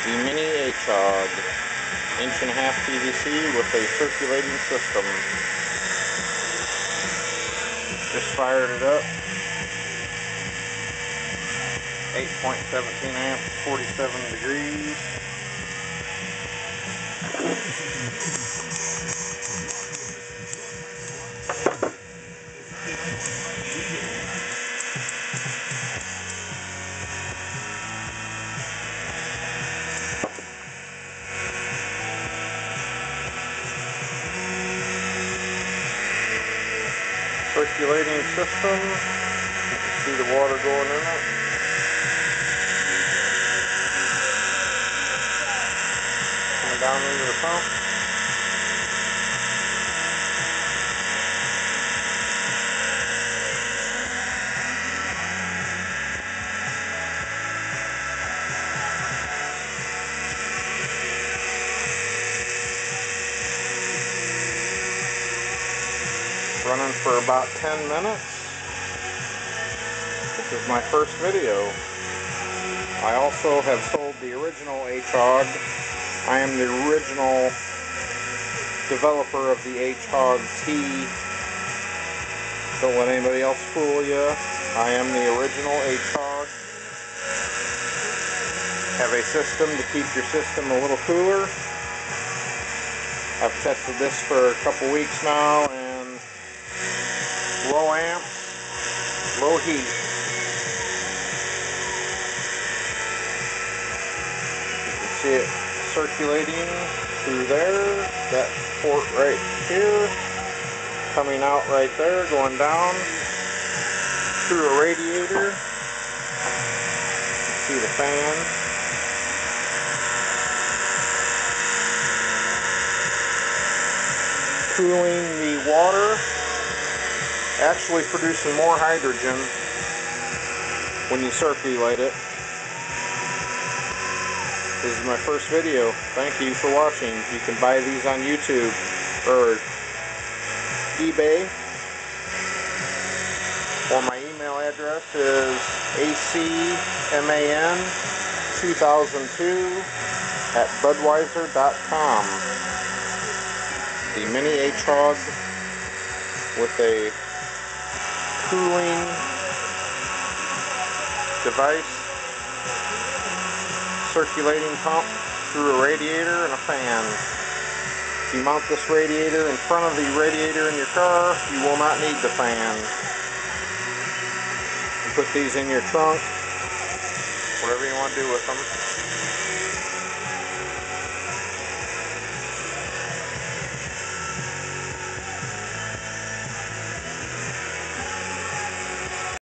The Mini HOG, 1.5" PVC with a circulating system. Just fired it up. 8.17 amps, 47 degrees. Circulating system. You can see the water going in it. Coming down into the pump. Running for about 10 minutes. This is my first video. I also have sold the original HOG. I am the original developer of the HOG T. Don't let anybody else fool you. I am the original HOG. Have a system to keep your system a little cooler. I've tested this for a couple weeks now, and low amps, low heat. You can see it circulating through there, that port right here, coming out right there, going down through a radiator. You can see the fan. Cooling the water, actually producing more hydrogen when you circulate it. This is my first video. Thank you for watching. You can buy these on YouTube or eBay, or my email address is acman2002@budweiser.com. The Mini HOG with a cooling device, circulating pump through a radiator and a fan. If you mount this radiator in front of the radiator in your car, you will not need the fan. You put these in your trunk, whatever you want to do with them.